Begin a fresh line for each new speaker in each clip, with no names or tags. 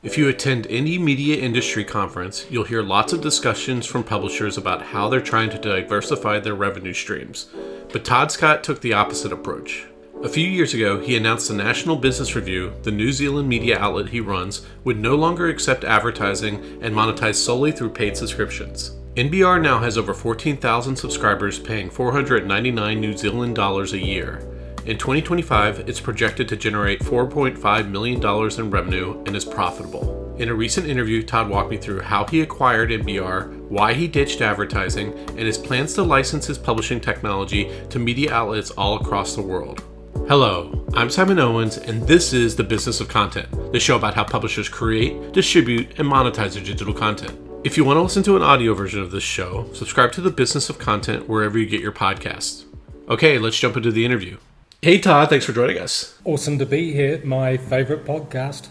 If you attend any media industry conference, you'll hear lots of discussions from publishers about how they're trying to diversify their revenue streams. But Todd Scott took the opposite approach. A few years ago, he announced the National Business Review, the New Zealand media outlet he runs, would no longer accept advertising and monetize solely through paid subscriptions. NBR now has over 14,000 subscribers paying 499 New Zealand dollars a year. In 2025, it's projected to generate $4.5 million in revenue and is profitable. In a recent interview, Todd walked me through how he acquired NBR, why he ditched advertising, and his plans to license his publishing technology to media outlets all across the world. Hello, I'm Simon Owens, and this is The Business of Content, the show about how publishers create, distribute, and monetize their digital content. If you want to listen to an audio version of this show, subscribe to The Business of Content wherever you get your podcasts. Okay, let's jump into the interview. Hey Todd, thanks for joining us.
Awesome to be here. My favorite podcast.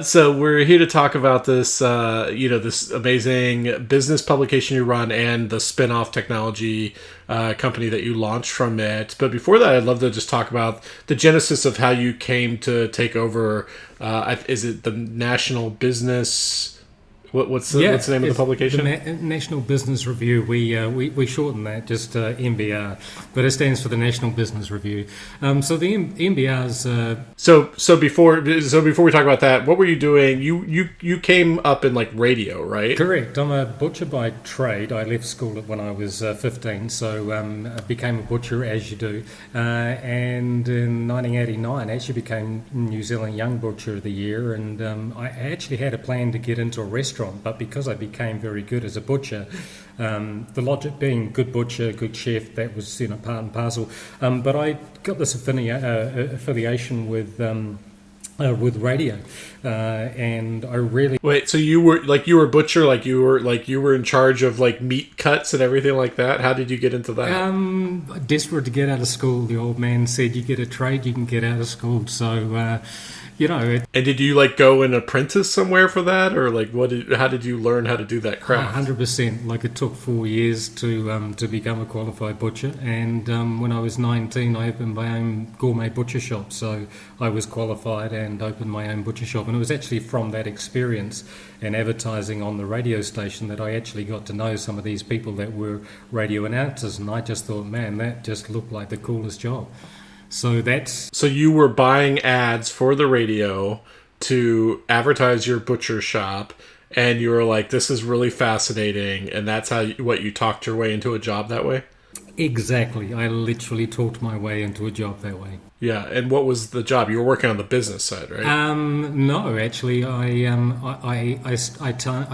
So we're here to talk about this, this amazing business publication you run and the spin-off technology company that you launched from it. But before that, I'd love to just talk about the genesis of how you came to take over. Is it the National Business? What's the name of the publication?
The National Business Review. We shorten that just NBR, but it stands for the National Business Review. So the NBR's.
So before we talk about that, what were you doing? You came up in like radio, right?
Correct. I'm a butcher by trade. I left school when I was 15, so I became a butcher as you do. And in 1989, I actually became New Zealand Young Butcher of the Year, and I actually had a plan to get into a restaurant. But because I became very good as a butcher, the logic being good butcher, good chef, that was part and parcel. But I got this affiliation with radio, and I really
wait. So you were a butcher, you were in charge of meat cuts and everything like that. How did you get into that?
Desperate to get out of school. The old man said, "You get a trade, you can get out of school." So. And
did you go and apprentice somewhere for that, or how did you learn how to do that craft?
100%. It took 4 years to become a qualified butcher, and when I was 19, I opened my own gourmet butcher shop. So I was qualified and opened my own butcher shop, and it was actually from that experience and advertising on the radio station that I actually got to know some of these people that were radio announcers, and I just thought, man, that just looked like the coolest job. So
you were buying ads for the radio to advertise your butcher shop, and you were like, this is really fascinating, and that's how you talked your way into a job that way?
Exactly. I literally talked my way into a job that way.
Yeah, and what was the job? You were working on the business side, right?
No, actually, I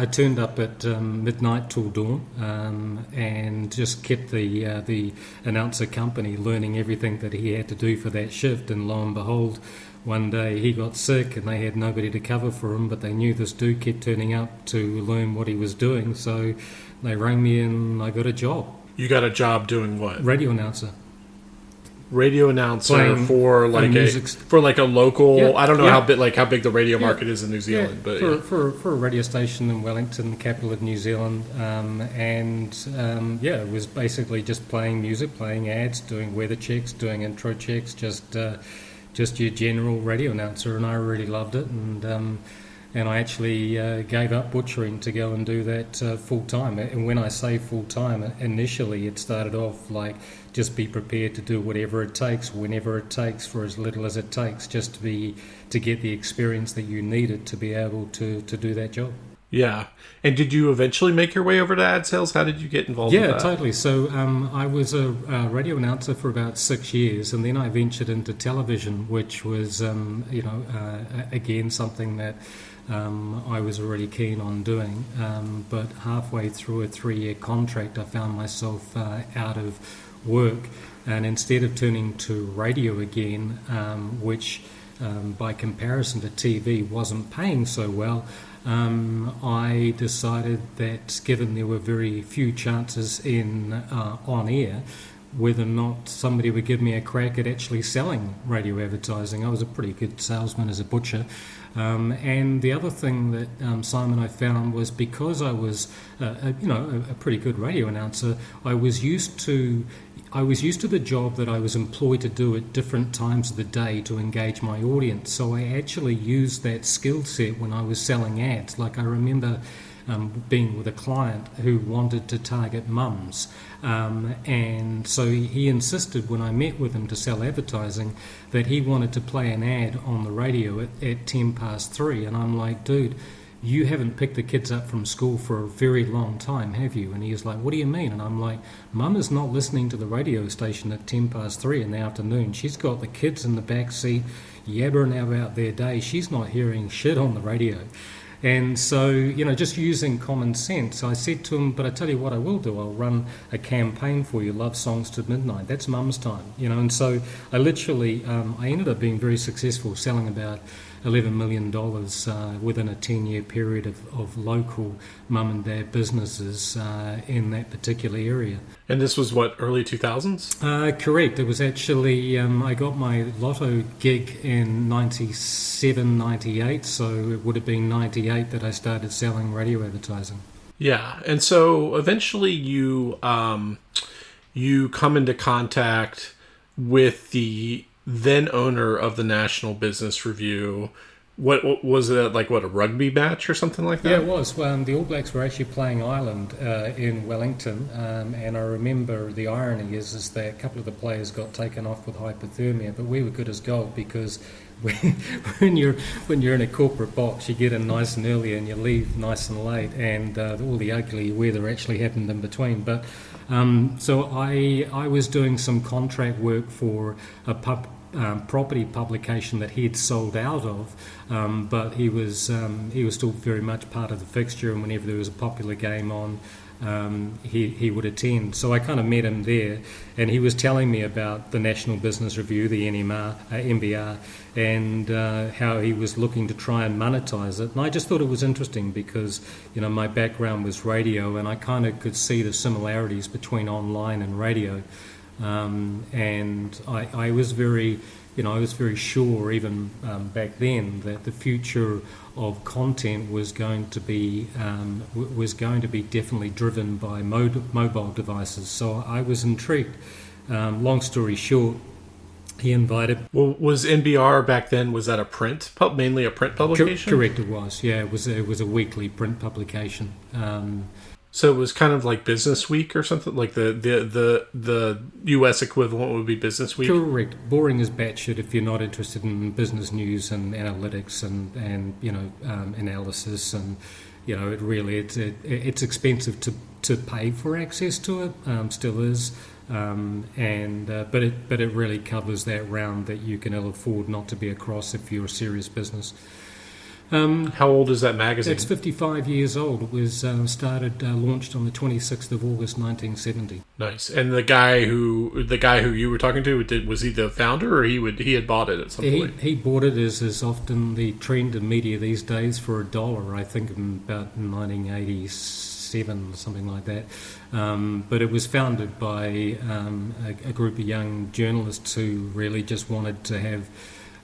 turned up at midnight till dawn, and just kept the announcer company learning everything that he had to do for that shift. And lo and behold, one day he got sick, and they had nobody to cover for him, but they knew this dude kept turning up to learn what he was doing, so they rang me and I got a job.
You got a job doing what?
Radio announcer.
Radio announcer for a local.
Yeah,
I don't know how big the radio market is in New Zealand, but
for a radio station in Wellington, the capital of New Zealand, it was basically just playing music, playing ads, doing weather checks, doing intro checks, just your general radio announcer, and I really loved it, and I actually gave up butchering to go and do that full-time. And when I say full-time, initially it started off just be prepared to do whatever it takes, whenever it takes, for as little as it takes, just to get the experience that you needed to be able to do that job.
Yeah. And did you eventually make your way over to ad sales? How did you get involved with that?
Yeah, totally. So I was a radio announcer for about 6 years, and then I ventured into television, which was, again, something that I was already keen on doing. But halfway through a 3-year contract, I found myself out of work. And instead of turning to radio again, which by comparison to TV wasn't paying so well, I decided that given there were very few chances in on air, whether or not somebody would give me a crack at actually selling radio advertising. I was a pretty good salesman as a butcher, And the other thing that Simon I found was because I was a pretty good radio announcer, I was used to the job that I was employed to do at different times of the day to engage my audience. So I actually used that skill set when I was selling ads. Like I remember being with a client who wanted to target mums. And so he insisted when I met with him to sell advertising that he wanted to play an ad on the radio at 3:10. And I'm like, dude, you haven't picked the kids up from school for a very long time, have you? And he was like, what do you mean? And I'm like, Mum is not listening to the radio station at 3:10 in the afternoon. She's got the kids in the back seat yabbering about their day. She's not hearing shit on the radio. And so, just using common sense, I said to him, but I tell you what I will do, I'll run a campaign for you, Love Songs to Midnight. That's Mum's time, And so I literally, I ended up being very successful, selling about $11 million within a 10-year period of local mum and dad businesses in that particular area.
And this was what, early 2000s?
Correct. It was actually, I got my lotto gig in 97, 98, so it would have been 98 that I started selling radio advertising.
Yeah, and so eventually you come into contact with the then owner of the National Business Review. What was it, like, a rugby match or something like that?
Yeah, it was. The All Blacks were actually playing Ireland in Wellington, and I remember the irony is that a couple of the players got taken off with hypothermia, but we were good as gold because when you're in a corporate box, you get in nice and early and you leave nice and late, and all the ugly weather actually happened in between. But so I was doing some contract work for a property publication that he'd sold out of, but he was still very much part of the fixture, and whenever there was a popular game on, he would attend. So I kind of met him there, and he was telling me about the National Business Review, the NBR, and how he was looking to try and monetize it. And I just thought it was interesting because, my background was radio, and I kind of could see the similarities between online and radio. And I was very sure even back then that the future of content was going to be definitely driven by mobile devices. So I was intrigued. Long story short, he invited.
Well, was NBR back then? Was that mainly a print publication?
Correct, it was. Yeah, it was a weekly print publication.
So it was kind of like Business Week or something, like the US equivalent would be Business Week?
Correct. Boring as batshit if you're not interested in business news and analytics and analysis, and it's expensive to pay for access to it, still is, but it really covers that round that you can ill afford not to be across if you're a serious business.
How old is that magazine?
It's 55 years old. It was launched on the 26th of August 1970.
Nice. And the guy who you were talking to, was he the founder, or he had bought it at some point?
He bought it, as is often the trend in media these days, for $1. I think in about 1987 or something like that. But it was founded by a group of young journalists who really just wanted to have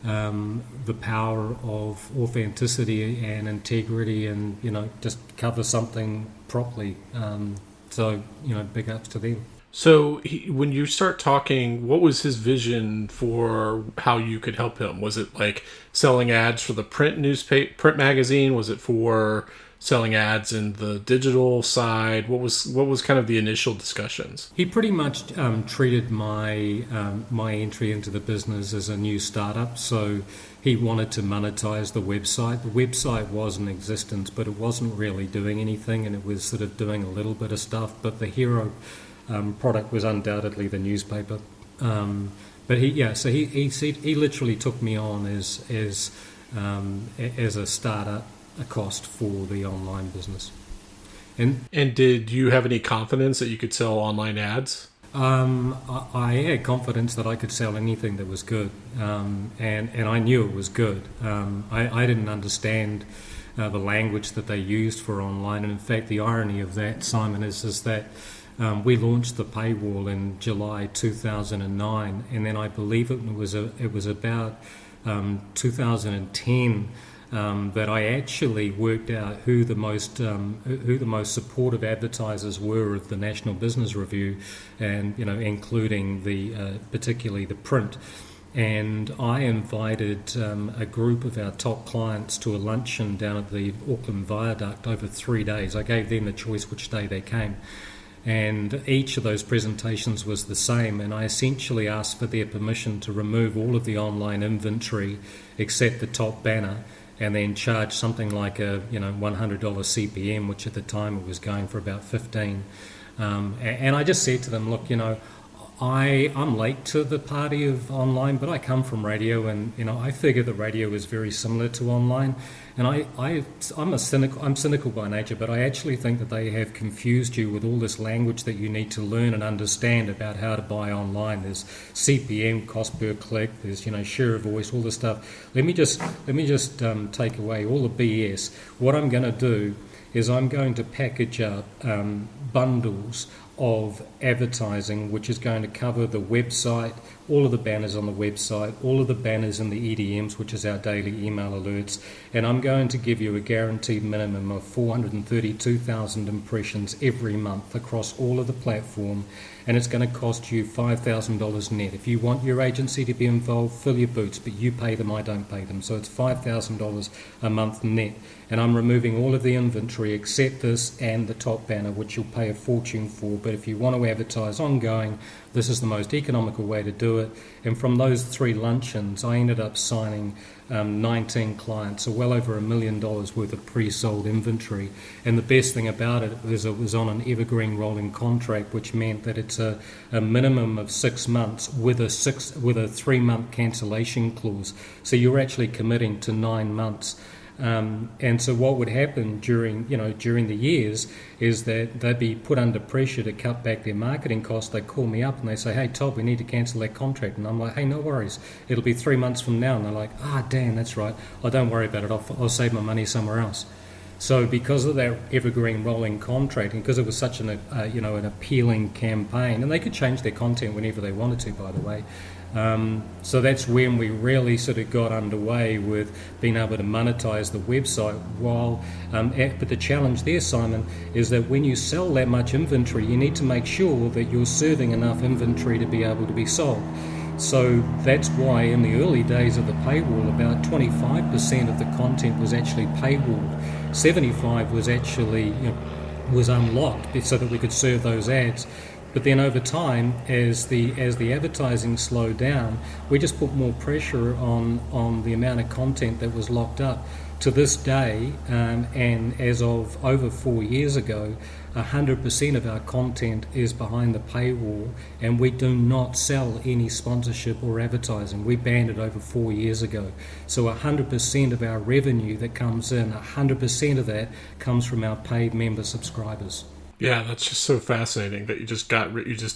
the power of authenticity and integrity, and just cover something properly. So big ups to them.
So when you start talking, what was his vision for how you could help him? Was it like selling ads for the print magazine? Was it for selling ads in the digital side? What was kind of the initial discussions?
He pretty much treated my entry into the business as a new startup. So he wanted to monetize the website. The website was in existence, but it wasn't really doing anything, and it was sort of doing a little bit of stuff. But the hero product was undoubtedly the newspaper. But he literally took me on as a startup, a cost for the online business. And
did you have any confidence that you could sell online ads?
I had confidence that I could sell anything that was good, and I knew it was good. I didn't understand the language that they used for online, and in fact the irony of that, Simon, is that we launched the paywall in July 2009, and then I believe it was about 2010 that I actually worked out who the most supportive advertisers were of the National Business Review, and including particularly the print. And I invited a group of our top clients to a luncheon down at the Auckland Viaduct over 3 days. I gave them the choice which day they came. And each of those presentations was the same, and I essentially asked for their permission to remove all of the online inventory except the top banner, and then charge something like a $100 CPM, which at the time it was going for about 15. And I just said to them, look, I'm late to the party of online, but I come from radio, and I figure that radio is very similar to online. And I'm cynical by nature, but I actually think that they have confused you with all this language that you need to learn and understand about how to buy online. There's CPM, cost per click. There's share of voice, all this stuff. Let me just take away all the BS. What I'm going to do is I'm going to package up bundles of advertising, which is going to cover the website, all of the banners on the website, all of the banners in the EDMs, which is our daily email alerts, and I'm going to give you a guaranteed minimum of 432,000 impressions every month across all of the platform, and it's going to cost you $5,000 net. If you want your agency to be involved, fill your boots, but you pay them, I don't pay them, so it's $5,000 a month net. And I'm removing all of the inventory except this and the top banner, which you'll pay a fortune for. But if you want to advertise ongoing, this is the most economical way to do it. And from those 3 luncheons, I ended up signing 19 clients, so well over $1 million worth of pre-sold inventory. And the best thing about it is it was on an evergreen rolling contract, which meant that it's a minimum of 6 months with a 3-month cancellation clause. So you're actually committing to 9 months. And so what would happen during the years is that they'd be put under pressure to cut back their marketing costs. They call me up and they say, hey, Todd, we need to cancel that contract. And I'm like, hey, no worries. It'll be 3 months from now. And they're like, damn, that's right. Oh, don't worry about it. I'll save my money somewhere else. So because of that evergreen rolling contract, and because it was such an appealing campaign, and they could change their content whenever they wanted to, by the way. So that's when we really sort of got underway with being able to monetize the website. But the challenge there, Simon, is that when you sell that much inventory, you need to make sure that you're serving enough inventory to be able to be sold. So that's why in the early days of the paywall, about 25% of the content was actually paywalled. 75% was actually was unlocked so that we could serve those ads. But then over time, as the advertising slowed down, we just put more pressure on the amount of content that was locked up. To this day, and as of over 4 years ago, 100% of our content is behind the paywall, and we do not sell any sponsorship or advertising. We banned it over 4 years ago. So 100% of our revenue that comes in, 100% of that comes from our paid member subscribers.
Yeah, that's just so fascinating that you just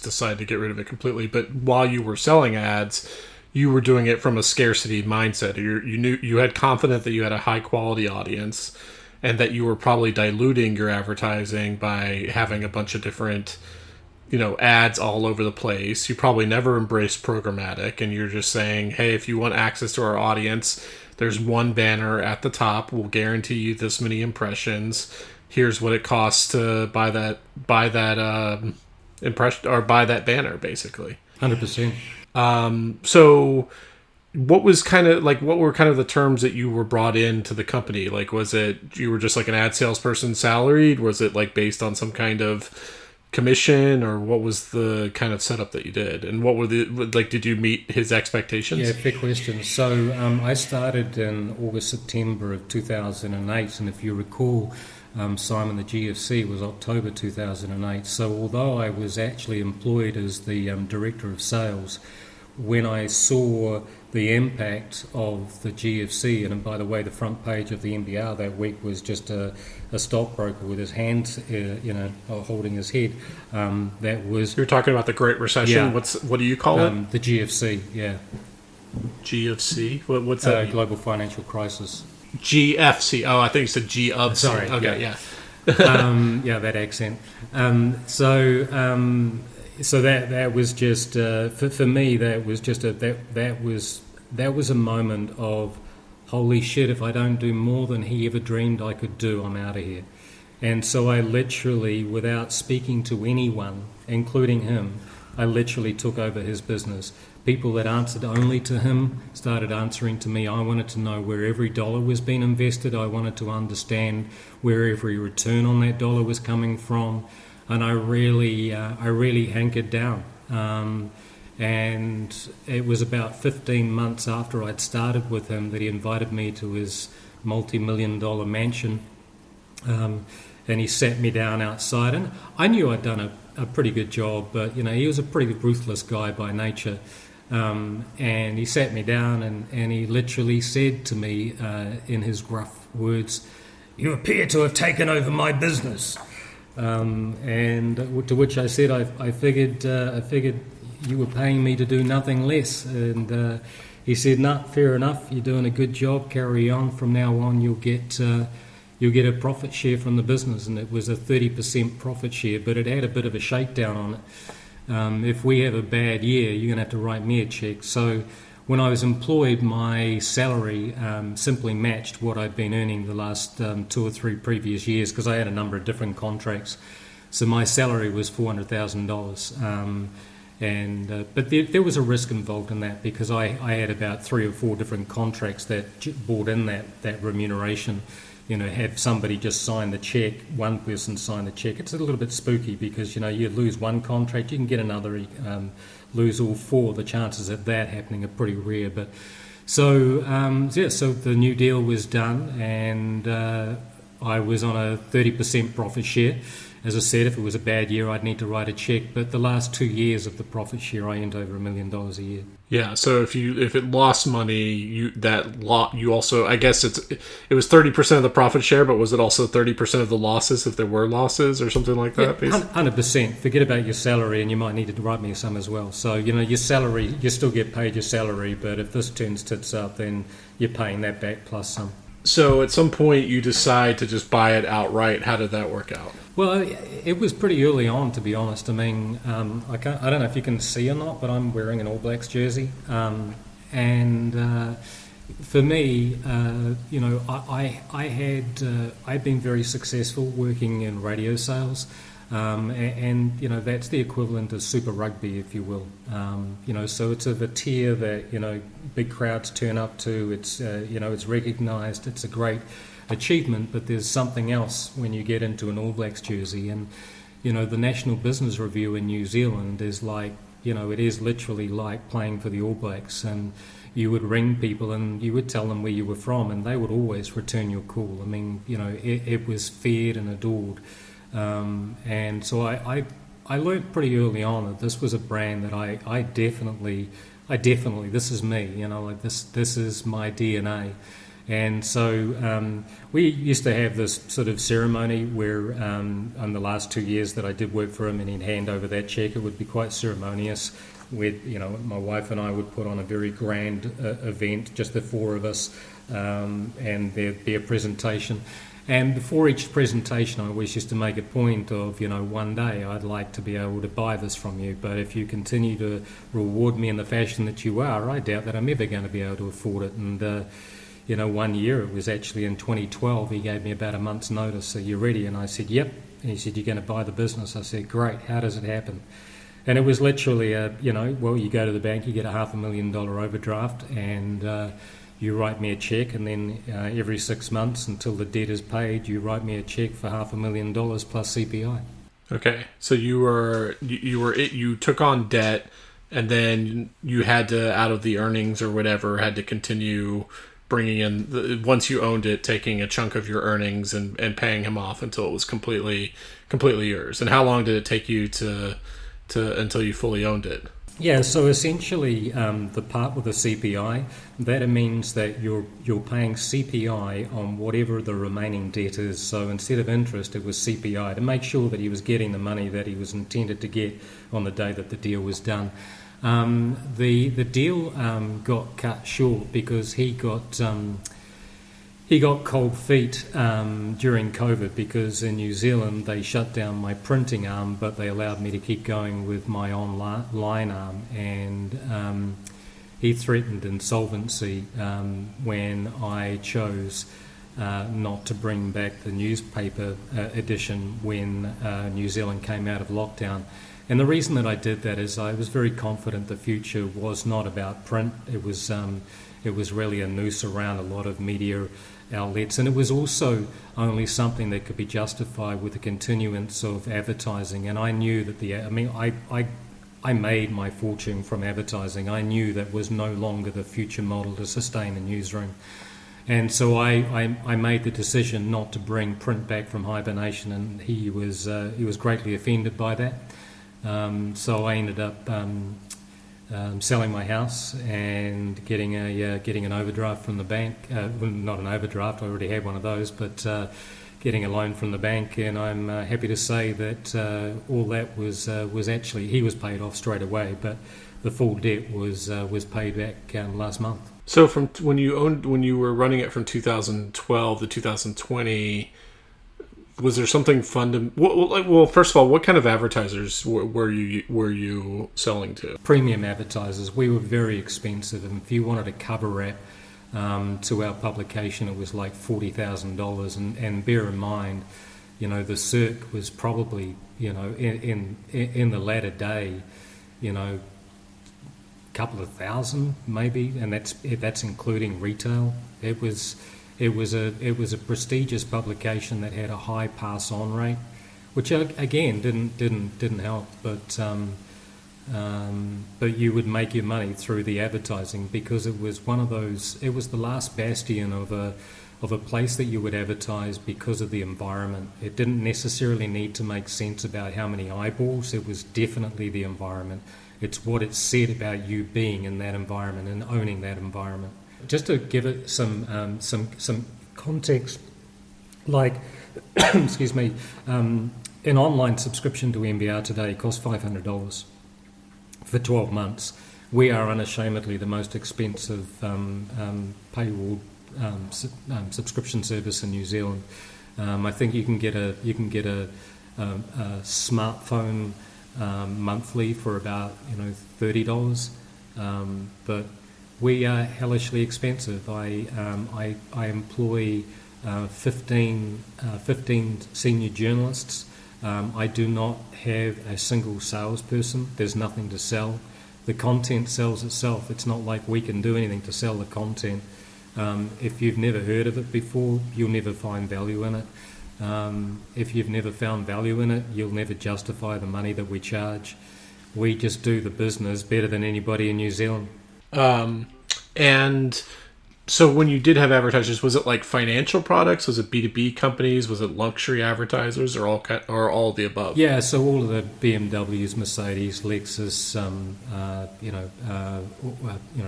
decided to get rid of it completely. But while you were selling ads, you were doing it from a scarcity mindset. You knew you had confidence that you had a high quality audience, and that you were probably diluting your advertising by having a bunch of different, ads all over the place. You probably never embraced programmatic, and you're just saying, hey, if you want access to our audience, there's one banner at the top. We'll guarantee you this many impressions. Here's what it costs to buy that impression or buy that banner, basically.
100%.
So what were kind of the terms that you were brought into the company? Like, was it you were just like an ad salesperson salaried? Was it like based on some kind of commission, or what was the kind of setup that you did? And what were did you meet his expectations?
Yeah, fair question. So I started in August, September of 2008, and if you recall, Simon, the GFC was October 2008. So although I was actually employed as the director of sales, when I saw the impact of the GFC, and by the way, the front page of the NBR that week was just a stockbroker with his hands, holding his head. That was.
You're talking about the Great Recession.
Yeah.
What do you call it?
The GFC. Yeah.
GFC. What's that?
Global Financial Crisis.
GFC. Oh, I think you said G of C.
Sorry.
Okay. Yeah.
Yeah, that accent. So that was just for me. That was just that was a moment of holy shit, if I don't do more than he ever dreamed I could do, I'm out of here. And so I literally, without speaking to anyone, including him, I literally took over his business. People that answered only to him started answering to me. I wanted to know where every dollar was being invested. I wanted to understand where every return on that dollar was coming from. And I really hankered down. And it was about 15 months after I'd started with him that he invited me to his multi-million-dollar mansion. And he sat me down outside, and I knew I'd done a pretty good job, but he was a pretty ruthless guy by nature. And he sat me down, and he literally said to me in his gruff words, "You appear to have taken over my business." And to which I said, I figured you were paying me to do nothing less. And he said, "No, fair enough. You're doing a good job. Carry on. From now on, you'll get a profit share from the business." And it was a 30% profit share, but it had a bit of a shakedown on it. If we have a bad year, you're going to have to write me a check. So when I was employed, my salary simply matched what I'd been earning the last 2 or 3 previous years, because I had a number of different contracts. So my salary was $400,000. But there was a risk involved in that, because I had about 3 or 4 different contracts that brought in that remuneration. Have somebody just sign the check, one person sign the check. It's a little bit spooky, because you lose one contract, you can get another, lose all 4. The chances of that happening are pretty rare. But so the new deal was done, and I was on a 30% profit share. As I said, if it was a bad year, I'd need to write a check. But the last 2 years of the profit share, I earned over $1 million a year.
Yeah. So if it lost money, you also, I guess it was 30% of the profit share, but was it also 30% of the losses if there were losses or something like that?
Yeah, 100%. Forget about your salary, and you might need to write me some as well. So your salary, you still get paid your salary, but if this turns tits up, then you're paying that back plus some.
So at some point you decide to just buy it outright. How did that work out?
Well, it was pretty early on, to be honest. I mean, I don't know if you can see or not, but I'm wearing an All Blacks jersey. And for me, I'd been very successful working in radio sales. And that's the equivalent of Super Rugby, if you will. So it's of a tier that big crowds turn up to. It's it's recognised. It's a great achievement, but there's something else when you get into an All Blacks jersey. And the National Business Review in New Zealand is like, it is literally like playing for the All Blacks. And you would ring people and you would tell them where you were from, and they would always return your call. I mean, it was feared and adored. And so I learned pretty early on that this was a brand that I definitely, this is me, this is my DNA. And so we used to have this sort of ceremony where in the last 2 years that I did work for him, and he'd hand over that check. It would be quite ceremonious. My wife and I would put on a very grand event, just the 4 of us, and there'd be a presentation. And before each presentation, I always used to make a point of, one day I'd like to be able to buy this from you, but if you continue to reward me in the fashion that you are, I doubt that I'm ever going to be able to afford it. And, 1 year, it was actually in 2012, he gave me about a month's notice. "Are you ready?" And I said, "Yep." And he said, "You're going to buy the business?" I said, "Great. How does it happen?" And it was literally, you go to the bank, you get a $500,000 overdraft, and you write me a check, and then every 6 months until the debt is paid, you write me a check for $500,000 plus CPI.
Okay, so you took on debt, and then you had to, out of the earnings or whatever, had to continue bringing in once you owned it, taking a chunk of your earnings and paying him off until it was completely yours. And how long did it take you to until you fully owned it?
Yeah, so essentially the part with the CPI, that means that you're paying CPI on whatever the remaining debt is. So instead of interest, it was CPI to make sure that he was getting the money that he was intended to get on the day that the deal was done. The deal got cut short because he got cold feet during COVID, because in New Zealand they shut down my printing arm, but they allowed me to keep going with my online arm. And he threatened insolvency when I chose not to bring back the newspaper edition when New Zealand came out of lockdown. And the reason that I did that is I was very confident the future was not about print. It was really a noose around a lot of media outlets, and it was also only something that could be justified with the continuance of advertising. And I knew that I made my fortune from advertising. I knew that was no longer the future model to sustain a newsroom. And so I made the decision not to bring print back from hibernation, and he was greatly offended by that. So I ended up selling my house and getting an overdraft from the bank. Well, not an overdraft, I already had one of those, but getting a loan from the bank. And I'm happy to say that all that was actually, he was paid off straight away, but the full debt was paid back last month.
So from when you were running it from 2012 to 2020, was there something well, first of all, what kind of advertisers were you selling to?
Premium advertisers. We were very expensive, and if you wanted a cover wrap to our publication, it was like $40,000. And bear in mind, the Cirque was probably, in the latter day, couple of thousand maybe, and that's including retail. It was a prestigious publication that had a high pass on rate, which again didn't help, but you would make your money through the advertising, because it was the last bastion of a place that you would advertise because of the environment. It didn't necessarily need to make sense about how many eyeballs. It was definitely the environment. It's what it said about you being in that environment and owning that environment. Just to give it some context, like, excuse me, an online subscription to NBR today costs $500 for 12 months. We are unashamedly the most expensive paywall subscription service in New Zealand. I think you can get a smartphone monthly for about $30, but we are hellishly expensive. I employ 15 senior journalists. I do not have a single salesperson. There's nothing to sell. The content sells itself. It's not like we can do anything to sell the content. If you've never heard of it before, you'll never find value in it. If you've never found value in it, you'll never justify the money that we charge. We just do the business better than anybody in New Zealand.
And so when you did have advertisers, was it like financial products? Was it B2B companies? Was it luxury advertisers, or all of the above?
Yeah, so all of the BMWs, Mercedes, Lexus,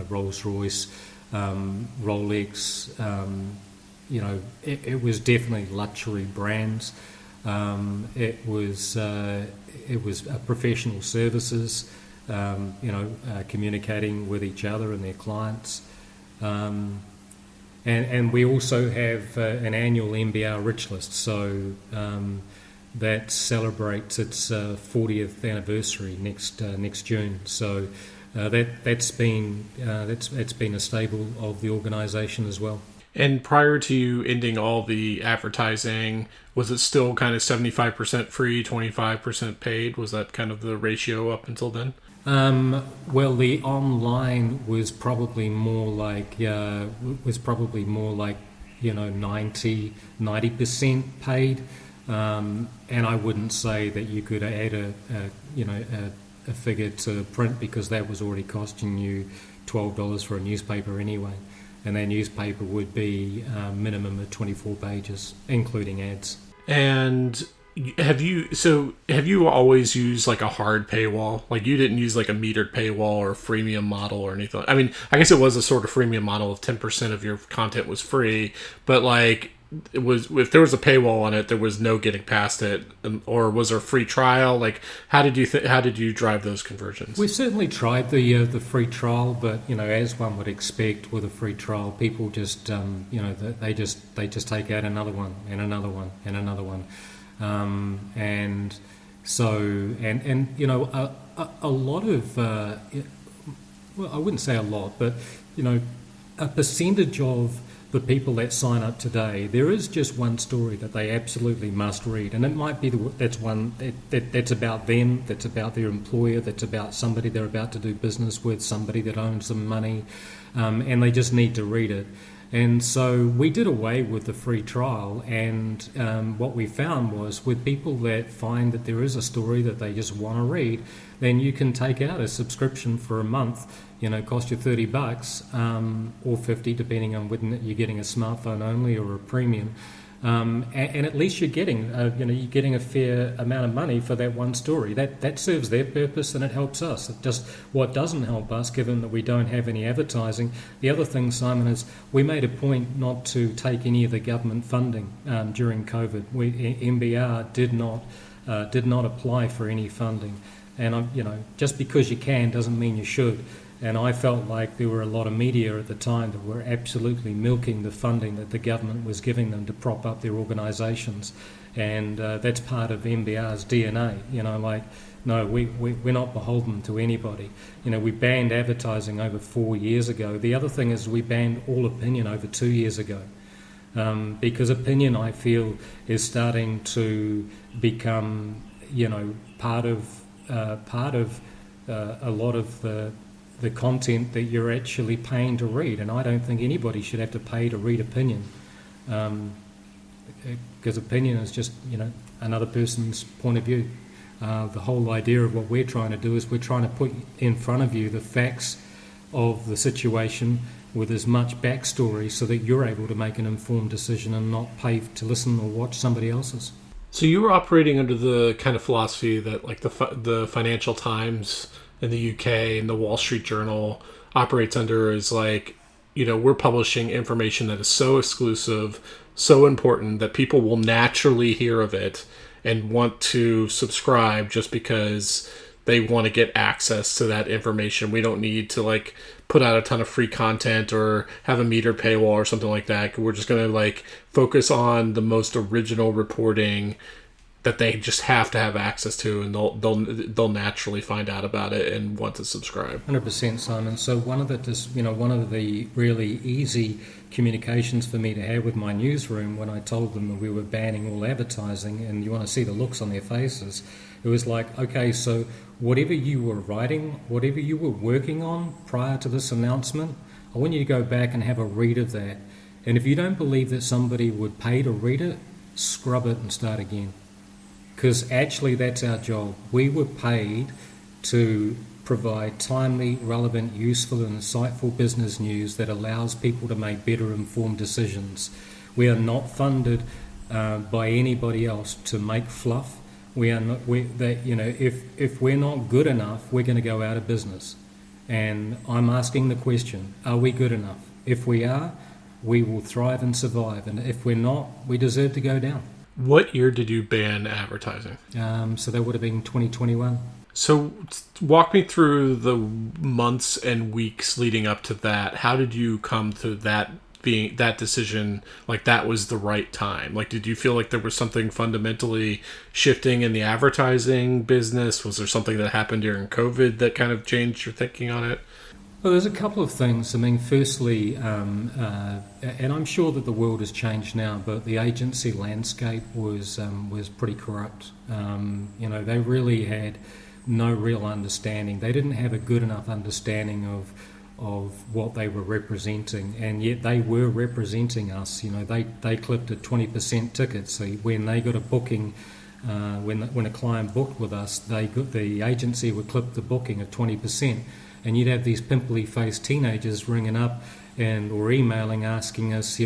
Rolls-Royce, Rolex. It was definitely luxury brands. It was professional services. Communicating with each other and their clients. And we also have an annual NBR Rich List, so that celebrates its 40th anniversary next June. So that's been a staple of the organisation as well.
And prior to you ending all the advertising, was it still kind of 75% free, 25% paid? Was that kind of the ratio up until then?
Well, the online was probably more like 90% paid, and I wouldn't say that you could add a figure to print, because that was already costing you $12 for a newspaper anyway, and that newspaper would be a minimum of 24 pages, including ads.
And have you always used like a hard paywall? Like, you didn't use like a metered paywall or a freemium model or anything? I mean, I guess it was a sort of freemium model of 10% of your content was free, but like, it was, if there was a paywall on it, there was no getting past it, or was there a free trial? Like, how did you drive those conversions?
We've certainly tried the free trial, but as one would expect with a free trial, people just they just take out another one and another one and another one. And so a lot of well, I wouldn't say a lot, but, a percentage of the people that sign up today, there is just one story that they absolutely must read, and it might be that's one that's about them, that's about their employer, that's about somebody they're about to do business with, somebody that owns them money, and they just need to read it. And so we did away with the free trial, and what we found was with people that find that there is a story that they just want to read, then you can take out a subscription for a month, cost you $30 or 50, depending on whether you're getting a smartphone only or a premium. And at least you're getting a fair amount of money for that one story. That serves their purpose and it helps us. Just what doesn't help us, given that we don't have any advertising. The other thing, Simon, is we made a point not to take any of the government funding during COVID. MBR did not apply for any funding, and just because you can doesn't mean you should. And I felt like there were a lot of media at the time that were absolutely milking the funding that the government was giving them to prop up their organisations. And that's part of MBR's DNA. No, we're not beholden to anybody. We banned advertising over 4 years ago. The other thing is we banned all opinion over 2 years ago. Because opinion, I feel, is starting to become, part of a lot of the content that you're actually paying to read, and I don't think anybody should have to pay to read opinion, because opinion is just another person's point of view. The whole idea of what we're trying to do is we're trying to put in front of you the facts of the situation with as much backstory so that you're able to make an informed decision and not pay to listen or watch somebody else's.
So you were operating under the kind of philosophy that like the Financial Times in the UK and the Wall Street Journal operates under is like, we're publishing information that is so exclusive, so important that people will naturally hear of it and want to subscribe just because they want to get access to that information. We don't need to put out a ton of free content or have a metered paywall or something like that. We're just going to focus on the most original reporting that they just have to have access to, and they'll naturally find out about it and want to subscribe.
100%, Simon. So one of the really easy communications for me to have with my newsroom when I told them that we were banning all advertising, and you want to see the looks on their faces, it was like, okay, so whatever you were writing, whatever you were working on prior to this announcement, I want you to go back and have a read of that. And if you don't believe that somebody would pay to read it, scrub it and start again. Because actually that's our job. We were paid to provide timely, relevant, useful and insightful business news that allows people to make better informed decisions. We are not funded by anybody else to make fluff. We are not. If we're not good enough, we're going to go out of business. And I'm asking the question: are we good enough? If we are, we will thrive and survive. And if we're not, we deserve to go down.
What year did you ban advertising?
So that would have been 2021.
So walk me through the months and weeks leading up to that. How did you come to that decision, that was the right time? Did you feel like there was something fundamentally shifting in the advertising business? Was there something that happened during COVID that kind of changed your thinking on it?
Well, there's a couple of things. I mean, firstly, and I'm sure that the world has changed now, but the agency landscape was pretty corrupt. They really had no real understanding. They didn't have a good enough understanding of what they were representing, and yet they were representing us. They clipped at 20% tickets. So when they got a booking, when a client booked with us, the agency would clip the booking at 20%. And you'd have these pimply-faced teenagers ringing up or emailing asking us,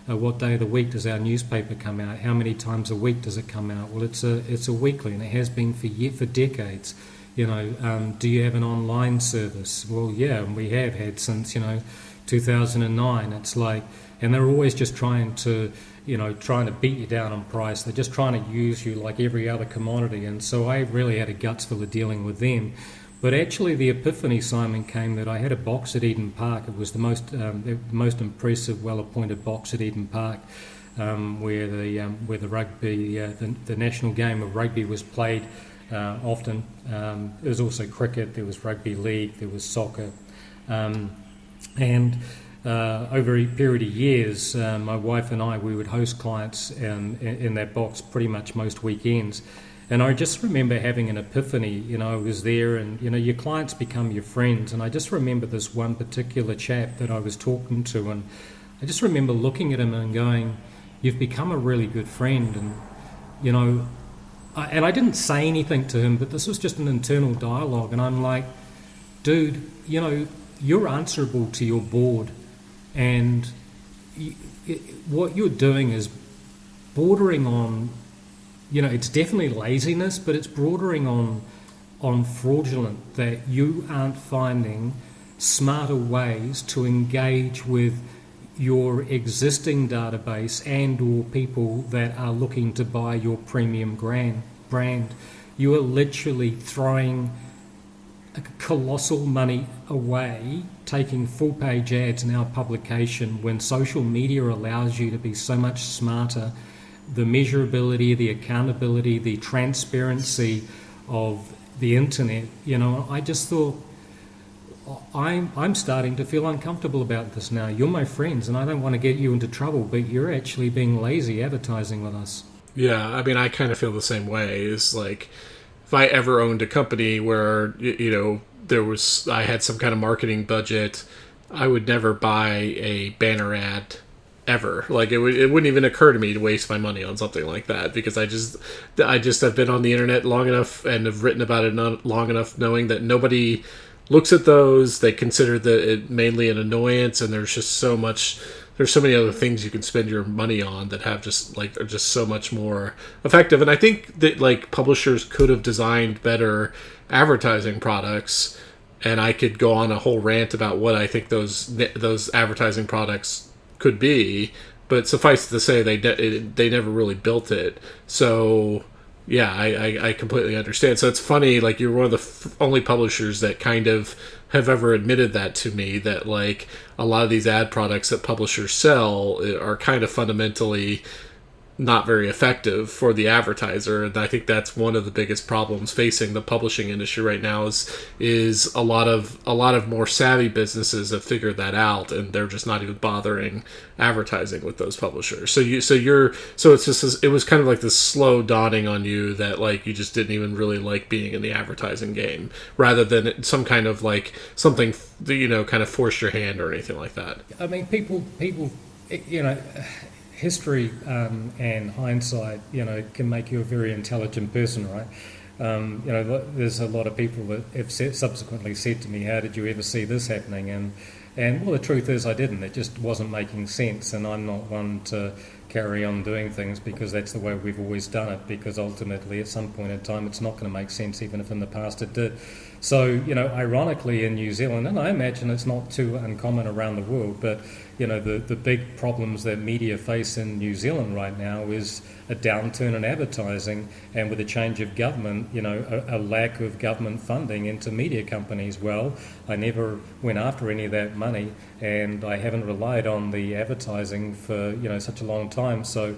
what day of the week does our newspaper come out? How many times a week does it come out? Well, it's a weekly, and it has been for decades. Do you have an online service? Well, yeah, and we have had since 2009. It's and they're always just trying to beat you down on price. They're just trying to use you like every other commodity. And so I really had a guts full of dealing with them. But actually, the epiphany, Simon, came that I had a box at Eden Park. It was the most impressive, well-appointed box at Eden Park, where the rugby, the national game of rugby was played often. There was also cricket. There was rugby league. There was soccer. And over a period of years, my wife and we would host clients in that box pretty much most weekends. And I just remember having an epiphany. I was there, and, your clients become your friends. And I just remember this one particular chap that I was talking to, and I just remember looking at him and going, "You've become a really good friend." And, and I didn't say anything to him, but this was just an internal dialogue. And I'm like, dude, you're answerable to your board. And what you're doing is bordering on, it's definitely laziness, but it's bordering on fraudulent, that you aren't finding smarter ways to engage with your existing database and or people that are looking to buy your premium brand. You are literally throwing colossal money away, taking full-page ads in our publication when social media allows you to be so much smarter. The measurability, the accountability, the transparency of the internet, I just thought, I'm starting to feel uncomfortable about this now. You're my friends, and I don't want to get you into trouble, but you're actually being lazy advertising with us.
Yeah, I mean, I kind of feel the same way. It's like, if I ever owned a company where, I had some kind of marketing budget, I would never buy a banner ad ever. Like, it wouldn't even occur to me to waste my money on something like that, because I just have been on the internet long enough and have written about it long enough knowing that nobody looks at those. They consider it mainly an annoyance, and there's so many other things you can spend your money on that are just so much more effective. And I think that publishers could have designed better advertising products, and I could go on a whole rant about what I think those advertising products could be, but suffice to say they never really built it. So yeah, I completely understand. So it's funny, you're one of the only publishers that kind of have ever admitted that to me, that a lot of these ad products that publishers sell are kind of fundamentally not very effective for the advertiser. And I think that's one of the biggest problems facing the publishing industry right now is a lot of more savvy businesses have figured that out, and they're just not even bothering advertising with those publishers. So it's just, it was kind of like this slow dawning on you that you just didn't even really like being in the advertising game, rather than some kind of something that, kind of forced your hand or anything like that.
I mean, people, history and hindsight, can make you a very intelligent person, right? There's a lot of people that have subsequently said to me, "How did you ever see this happening?" And well, the truth is, I didn't. It just wasn't making sense, and I'm not one to carry on doing things because that's the way we've always done it, because ultimately at some point in time it's not going to make sense, even if in the past it did. So, ironically in New Zealand, and I imagine it's not too uncommon around the world, but the big problems that media face in New Zealand right now is a downturn in advertising, and with a change of government, a lack of government funding into media companies. Well, I never went after any of that money, and I haven't relied on the advertising for such a long time. So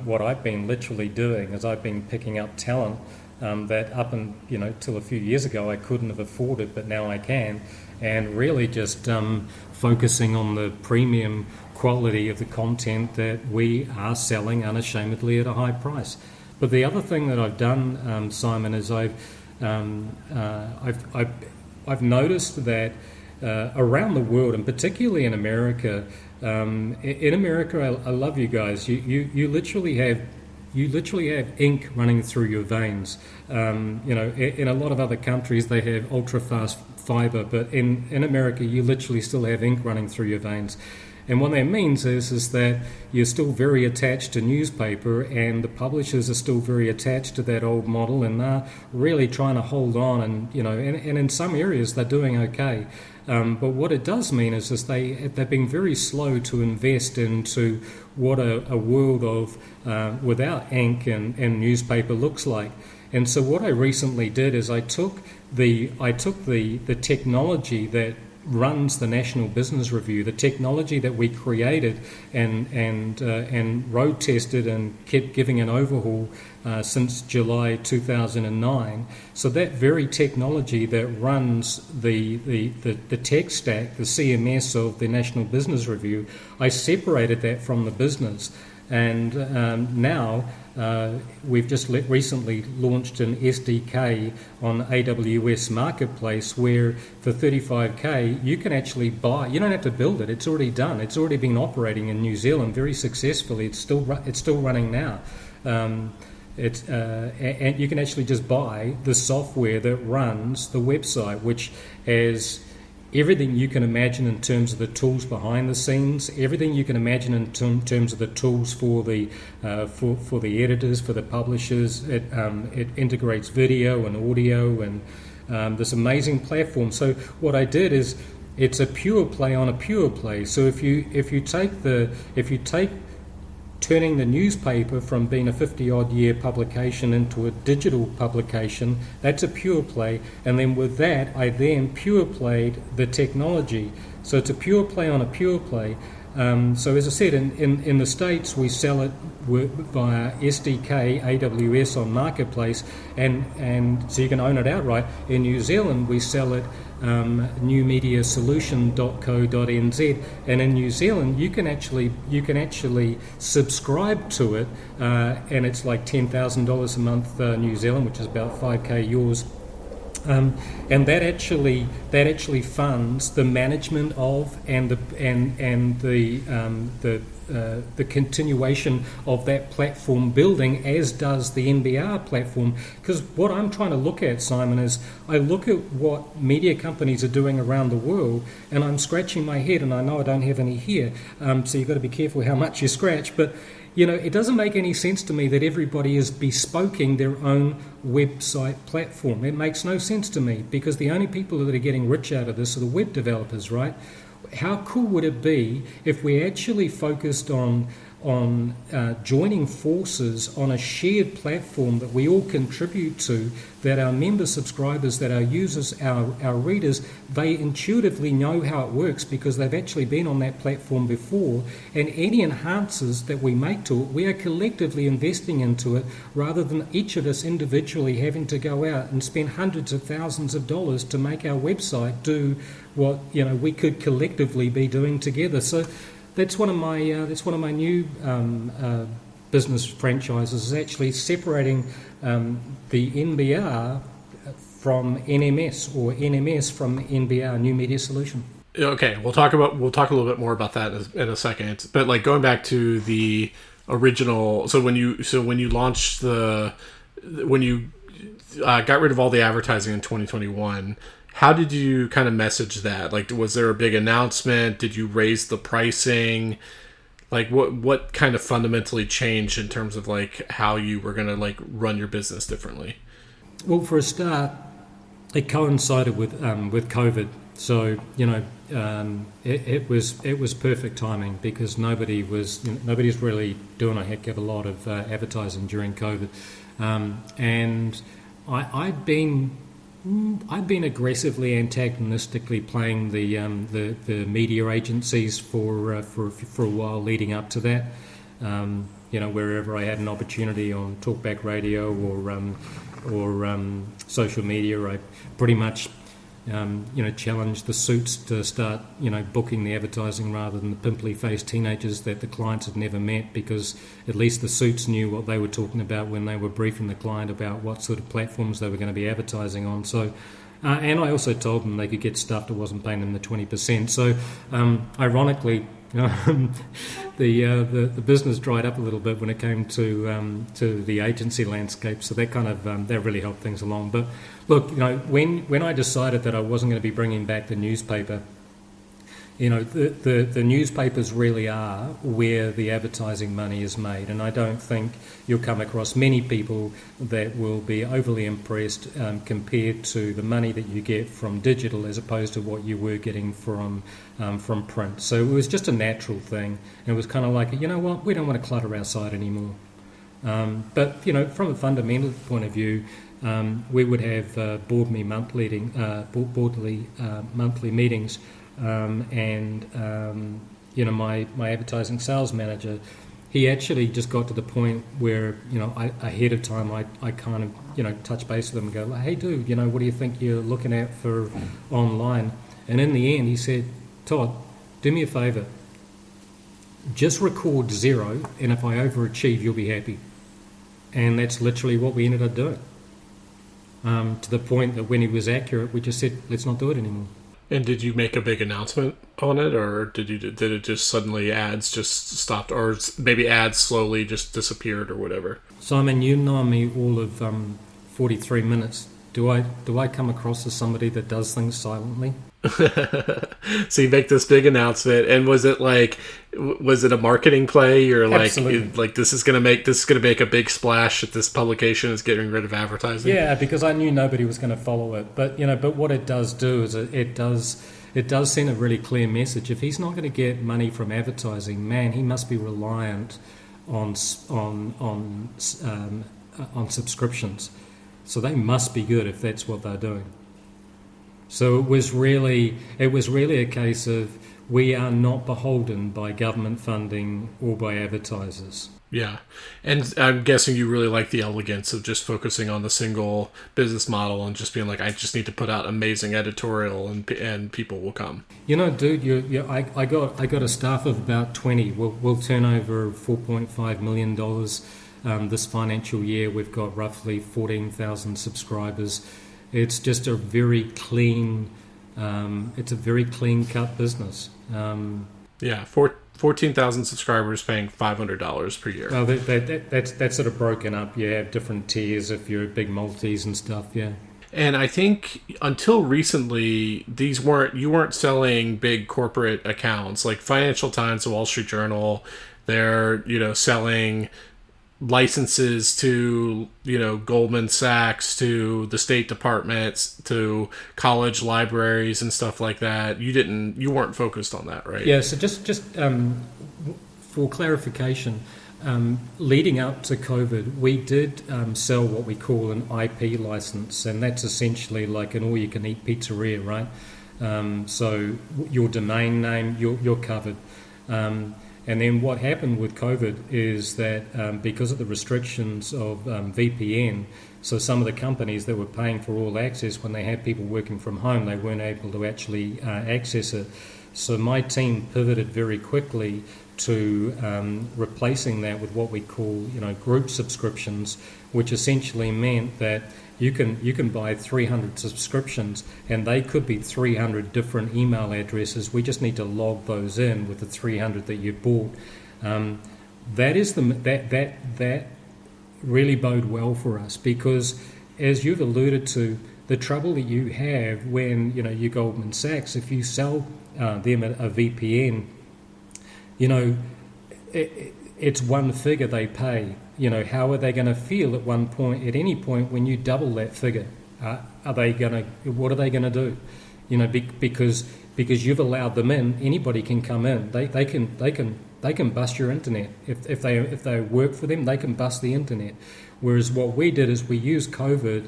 what I've been literally doing is I've been picking up talent that up and till a few years ago I couldn't have afforded, but now I can, and really just focusing on the premium quality of the content that we are selling unashamedly at a high price. But the other thing that I've done, Simon, is I've noticed that around the world, and particularly in America, I love you guys. You literally have ink running through your veins. In a lot of other countries they have ultra-fast fibre, but in America you literally still have ink running through your veins. And what that means is that you're still very attached to newspaper, and the publishers are still very attached to that old model, and they're really trying to hold on, and in some areas they're doing okay. But what it does mean is they've been very slow to invest into what a world of without ink and newspaper looks like. And so what I recently did is I took the technology that runs the National Business Review, the technology that we created and road tested and kept giving an overhaul since July 2009. So that very technology that runs the tech stack, the CMS of the National Business Review, I separated that from the business. And now we've just recently launched an SDK on AWS Marketplace where for $35K you can actually buy. You don't have to build it; it's already done. It's already been operating in New Zealand very successfully. It's still running now. And you can actually just buy the software that runs the website, which has everything you can imagine in terms of the tools behind the scenes, everything you can imagine in terms of the tools for the editors, for the publishers. It integrates video and audio and this amazing platform. So what I did is it's a pure play on a pure play. So if you take turning the newspaper from being a 50-odd year publication into a digital publication, that's a pure play. And then with that, I then pure played the technology. So it's a pure play on a pure play. So as I said, in the States, we sell it via SDK, AWS on Marketplace, and so you can own it outright. In New Zealand, we sell it newmediasolution.co.nz, and in New Zealand you can actually subscribe to it, and it's like $10,000 a month New Zealand, which is about $5K yours. And that actually funds the management of and the continuation of that platform building, as does the NBR platform. Because what I'm trying to look at, Simon, is I look at what media companies are doing around the world, and I'm scratching my head, and I know I don't have any here, so you've got to be careful how much you scratch, but it doesn't make any sense to me that everybody is bespoking their own website platform. It makes no sense to me, because the only people that are getting rich out of this are the web developers, right? How cool would it be if we actually focused on joining forces on a shared platform that we all contribute to, that our member subscribers, that our users, our readers, they intuitively know how it works because they've actually been on that platform before, and any enhances that we make to it, we are collectively investing into it, rather than each of us individually having to go out and spend hundreds of thousands of dollars to make our website do what we could collectively be doing together. So that's one of my new business franchises, is actually separating the NBR from NMS, or NMS from NBR, New Media Solution.
Okay, we'll talk a little bit more about that in a second. But like going back to the original, so when you launched when you got rid of all the advertising in 2021. How did you kind of message that? Like, was there a big announcement? Did you raise the pricing? Like, what kind of fundamentally changed in terms of like how you were going to like run your business differently?
Well, for a start, it coincided with COVID, so it was perfect timing, because nobody's really doing a heck of a lot of advertising during COVID, and I'd been aggressively antagonistically playing the media agencies for a while leading up to that. Wherever I had an opportunity on Talkback Radio or social media, I pretty much challenged the suits to start booking the advertising rather than the pimply faced teenagers that the clients had never met, because at least the suits knew what they were talking about when they were briefing the client about what sort of platforms they were going to be advertising on. So and I also told them they could get stuff that wasn't paying them the 20%. So ironically, the business dried up a little bit when it came to the agency landscape. So that kind of that really helped things along. But look, when I decided that I wasn't going to be bringing back the newspaper, the newspapers really are where the advertising money is made, and I don't think you'll come across many people that will be overly impressed compared to the money that you get from digital as opposed to what you were getting from print. So it was just a natural thing. It was kind of like, we don't want to clutter our site anymore. But from a fundamental point of view, we would have boardly monthly meetings, my advertising sales manager, he actually just got to the point where, ahead of time, I kind of, touch base with him and go, hey, dude, what do you think you're looking at for online? And in the end, he said, Todd, do me a favour. Just record 0, and if I overachieve, you'll be happy. And that's literally what we ended up doing. To the point that when he was accurate, we just said, let's not do it anymore.
And did you make a big announcement on it, or did it just suddenly ads just stopped, or maybe ads slowly just disappeared or whatever?
Simon, you know me all of 43 minutes. Do I come across as somebody that does things silently?
So you make this big announcement, and was it a marketing play? You're like this is gonna make a big splash that this publication is getting rid of advertising?
Yeah, because I knew nobody was going to follow it. But what it does do is it does send a really clear message. If he's not going to get money from advertising, man, he must be reliant on subscriptions. So they must be good if that's what they're doing. So it was really a case of we are not beholden by government funding or by advertisers.
Yeah, and I'm guessing you really like the elegance of just focusing on the single business model and just being like, I just need to put out amazing editorial and people will come.
Dude, I got a staff of about 20. We'll turn over $4.5 million this financial year. We've got roughly 14,000 subscribers. It's just a very clean, cut business.
14,000 subscribers paying $500 per year.
Well, that's sort of broken up. You have different tiers if you're big multis and stuff. Yeah.
And I think until recently, you weren't selling big corporate accounts like Financial Times, the Wall Street Journal. They're selling licenses to Goldman Sachs, to the State Department, to college libraries and stuff like that. You weren't focused on that, right?
Yeah. So just for clarification, leading up to COVID, we did sell what we call an IP license, and that's essentially like an all-you-can-eat pizzeria, right? So your domain name, you're covered. And then what happened with COVID is that because of the restrictions of VPN, so some of the companies that were paying for all access, when they had people working from home, they weren't able to actually access it. So my team pivoted very quickly to replacing that with what we call group subscriptions, which essentially meant that you can buy 300 subscriptions, and they could be 300 different email addresses. We just need to log those in with the 300 that you bought. That really bode well for us, because as you've alluded to, the trouble that you have when you Goldman Sachs, if you sell them a VPN, it's one figure they pay. How are they going to feel at any point when you double that figure? What are they going to do? Because you've allowed them in. Anybody can come in. They can bust your internet. If they work for them, they can bust the internet. Whereas what we did is we used COVID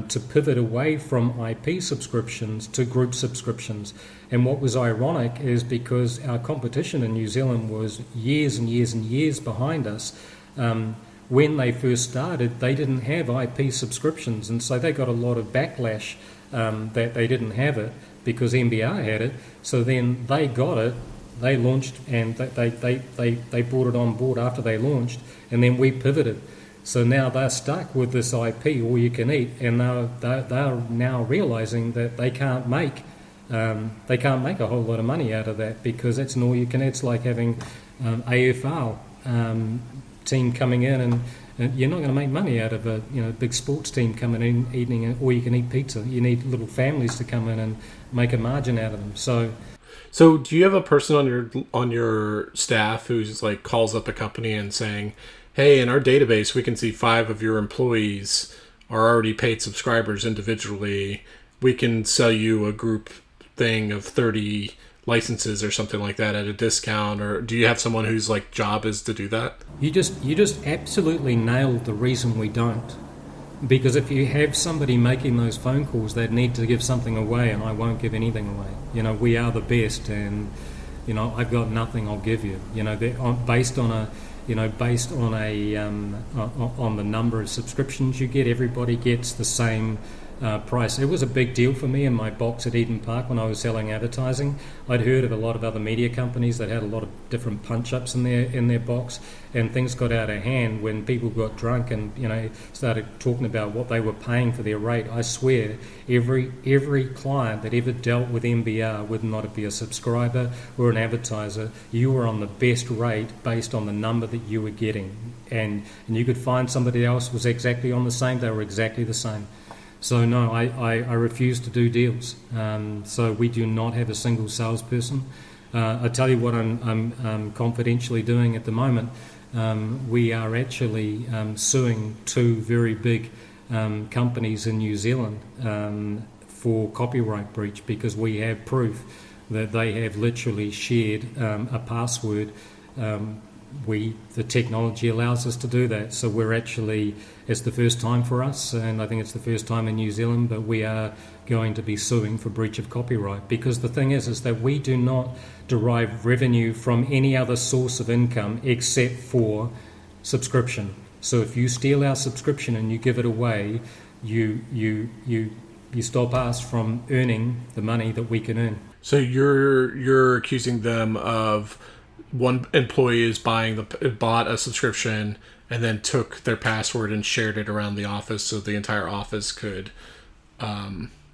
to pivot away from IP subscriptions to group subscriptions. And what was ironic is because our competition in New Zealand was years and years and years behind us. When they first started, they didn't have IP subscriptions, and so they got a lot of backlash that they didn't have it because NBR had it. So then they got it, they launched, and they brought it on board after they launched, and then we pivoted. So now they're stuck with this IP, all you can eat, and they're now realizing that they can't make a whole lot of money out of that, because it's an all you can eat. It's like having AFL team coming in, and you're not going to make money out of a big sports team coming in eating an all you can eat pizza. You need little families to come in and make a margin out of them.
So do you have a person on your staff who's like calls up a company and saying, hey, in our database, we can see 5 of your employees are already paid subscribers individually. We can sell you a group thing of 30 licenses or something like that at a discount? Or do you have someone whose job is to do that?
You just absolutely nailed the reason we don't. Because if you have somebody making those phone calls, they need to give something away, and I won't give anything away. We are the best, and I've got nothing I'll give you. Based on the number of subscriptions you get, everybody gets the same price. It was a big deal for me in my box at Eden Park when I was selling advertising. I'd heard of a lot of other media companies that had a lot of different punch-ups in their box, and things got out of hand when people got drunk and started talking about what they were paying for their rate. I swear, every client that ever dealt with MBR, whether or not it be a subscriber or an advertiser, you were on the best rate based on the number that you were getting, and you could find somebody else was exactly on the same. They were exactly the same. So no, I refuse to do deals. So we do not have a single salesperson. I tell you what I'm confidentially doing at the moment. We are actually suing two very big companies in New Zealand for copyright breach, because we have proof that they have literally shared a password. The technology allows us to do that, so we're actually, it's the first time for us, and I think it's the first time in New Zealand, but we are going to be suing for breach of copyright, because the thing is that we do not derive revenue from any other source of income except for subscription. So if you steal our subscription and you give it away, you stop us from earning the money that we can earn.
So you're accusing them of one employee is bought a subscription and then took their password and shared it around the office so the entire office could.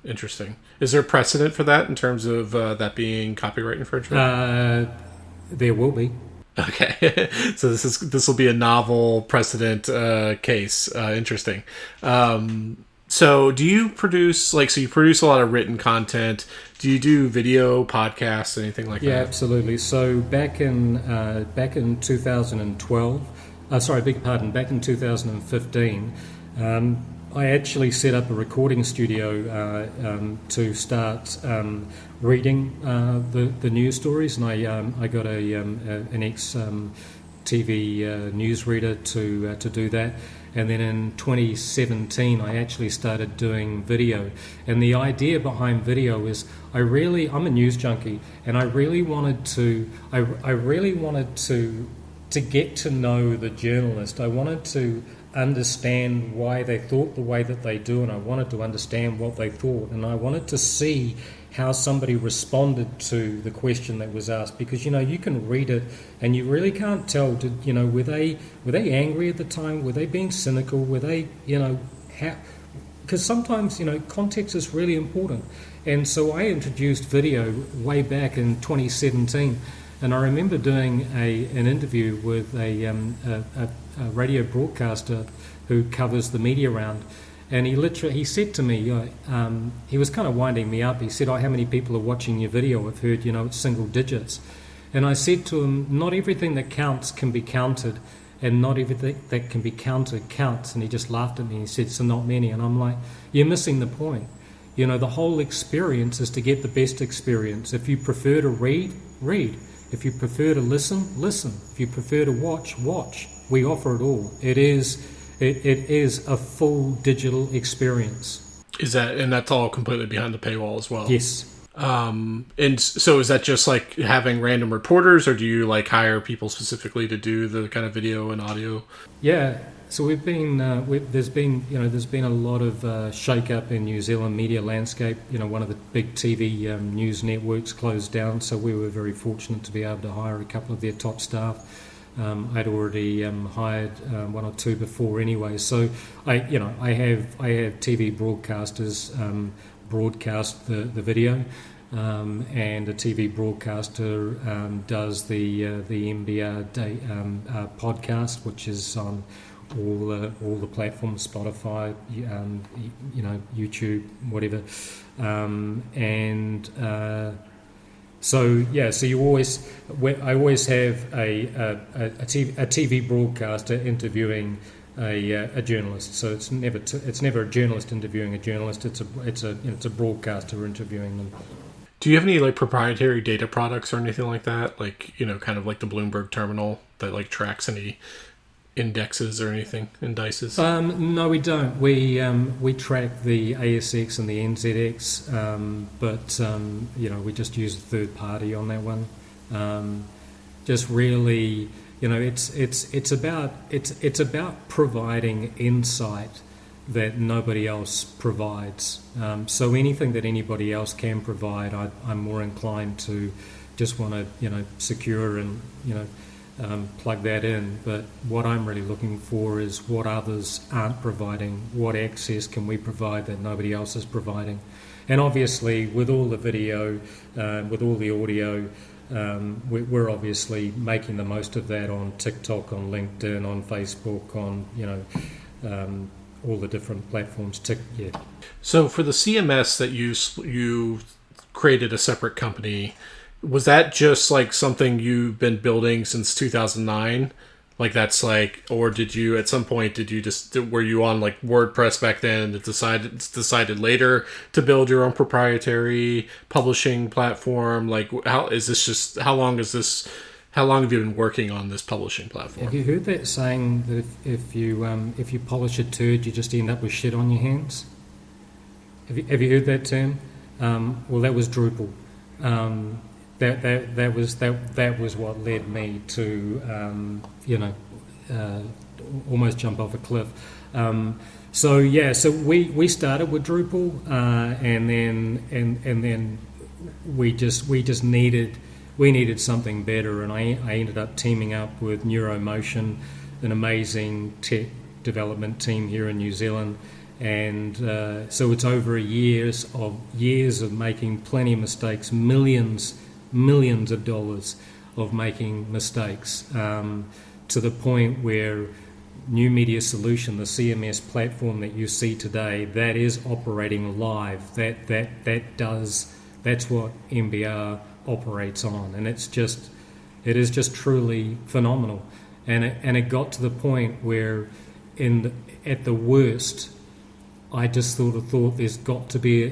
Interesting. Is there precedent for that in terms of that being copyright infringement?
There will be.
Okay, so this will be a novel precedent case. Interesting. So do you produce you produce a lot of written content? Do you do video, podcasts, anything like that?
Yeah, absolutely. So back in 2012, back in 2015, I actually set up a recording studio to start reading the news stories, and I got an ex TV newsreader to do that. And then in 2017, I actually started doing video. And the idea behind video is I'm a news junkie, and I really wanted to get to know the journalist. I wanted to understand why they thought the way that they do, and I wanted to understand what they thought, and I wanted to see how somebody responded to the question that was asked, because you can read it and you really can't tell. Were they angry at the time? Were they being cynical? Were they how? Because sometimes context is really important. And so I introduced video way back in 2017, and I remember doing an interview with a radio broadcaster who covers the media round. And he said to me, he was kind of winding me up. He said, how many people are watching your video? I've heard, it's single digits. And I said to him, not everything that counts can be counted, and not everything that can be counted counts. And he just laughed at me. He said, so not many. And I'm like, you're missing the point. The whole experience is to get the best experience. If you prefer to read, read. If you prefer to listen, listen. If you prefer to watch, watch. We offer it all. It is a full digital experience. And that's all completely behind the paywall as well? Yes.
And so is that just like having random reporters, or do you hire people specifically to do the kind of video and audio?
Yeah. So there's been a lot of shake-up in New Zealand media landscape. One of the big TV news networks closed down, so we were very fortunate to be able to hire a couple of their top staff. I'd already hired one or two before anyway. So I have TV broadcasters broadcast the video, and a TV broadcaster does the MBR Day podcast, which is on all the platforms, Spotify, YouTube, whatever, So I always have a TV broadcaster interviewing a journalist. So it's never a journalist interviewing a journalist. It's a broadcaster interviewing them.
Do you have any proprietary data products or anything like that? Kind of like the Bloomberg terminal that tracks any indexes or anything, indices?
No, we don't. We track the ASX and the NZX, but we just use a third party on that one. Just really, it's about providing insight that nobody else provides. So anything that anybody else can provide, I'm more inclined to just want to secure and plug that in. But what I'm really looking for is what others aren't providing. What access can we provide that nobody else is providing? And obviously, with all the video, with all the audio, we're obviously making the most of that on TikTok, on LinkedIn, on Facebook, on all the different platforms.
So for the CMS that you created a separate company, was that just like something you've been building since 2009? Like that's like, or did you at some point were you on like WordPress back then and decided later to build your own proprietary publishing platform? Like how long have you been working on this publishing platform?
Have you heard that saying that if you polish a turd, you just end up with shit on your hands? Have you heard that term? Well, that was Drupal. That was what led me to almost jump off a cliff. So we started with Drupal, and then we just needed something better, and I ended up teaming up with NeuroMotion, an amazing tech development team here in New Zealand. And so it's over years of making plenty of mistakes, millions of dollars of making mistakes, to the point where New Media Solution, the CMS platform that you see today, that is operating live. That's what MBR operates on, and it is just truly phenomenal. And it got to the point where at the worst, I just thought there's got to be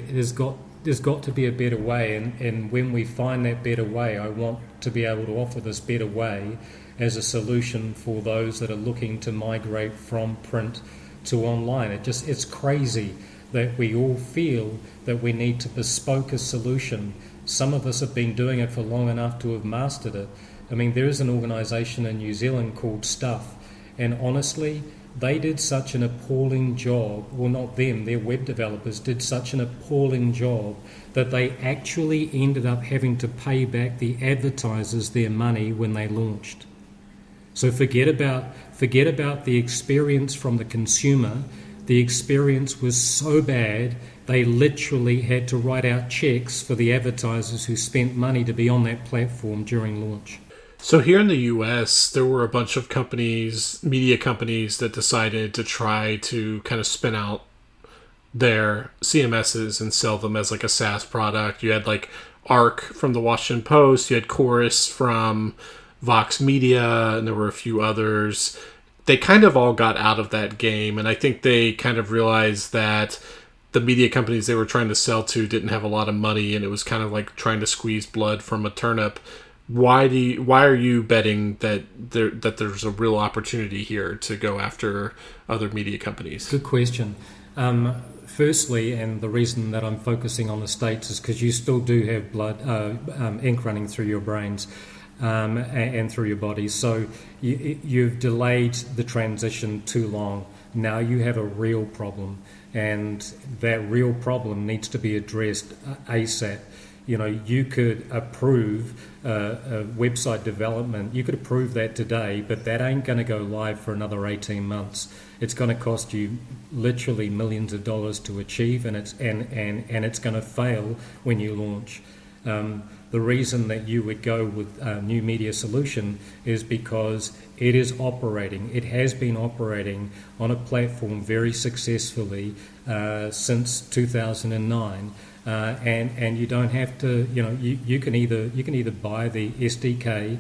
a better way, and when we find that better way, I want to be able to offer this better way as a solution for those that are looking to migrate from print to online. It's crazy that we all feel that we need to bespoke a solution. Some of us have been doing it for long enough to have mastered it. I mean, there is an organisation in New Zealand called Stuff, and honestly, they did such an appalling job, well not them, their web developers did such an appalling job that they actually ended up having to pay back the advertisers their money when they launched. So forget about the experience from the consumer. The experience was so bad, they literally had to write out checks for the advertisers who spent money to be on that platform during launch.
So here in the US, there were a bunch of companies, media companies, that decided to try to kind of spin out their CMSs and sell them as like a SaaS product. You had like Arc from the Washington Post, you had Chorus from Vox Media, and there were a few others. They kind of all got out of that game, and I think they kind of realized that the media companies they were trying to sell to didn't have a lot of money, and it was kind of like trying to squeeze blood from a turnip. Why are you betting that there's a real opportunity here to go after other media companies?
Good question. Firstly, and the reason that I'm focusing on the States is because you still do have blood, ink running through your brains and through your bodies. So you've delayed the transition too long. Now you have a real problem, and that real problem needs to be addressed ASAP. You could approve a website development. You could approve that today, but that ain't going to go live for another 18 months. It's going to cost you literally millions of dollars to achieve, and it's going to fail when you launch. The reason that you would go with New Media Solution is because it is operating. It has been operating on a platform very successfully since 2009. And you don't have to, you can either buy the SDK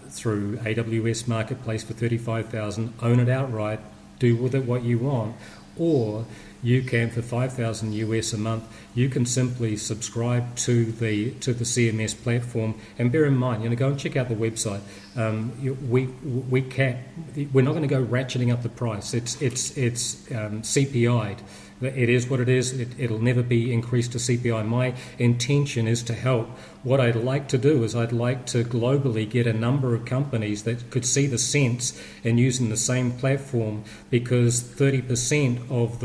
through AWS Marketplace for $35,000, own it outright, do with it what you want, or you can, for $5,000 US a month, you can simply subscribe to the CMS platform. And bear in mind, go and check out the website. We're not going to go ratcheting up the price. It's CPI'd. It is what it is. It'll never be increased to CPI. My intention is to help. What I'd like to do is I'd like to globally get a number of companies that could see the sense in using the same platform, because 30% of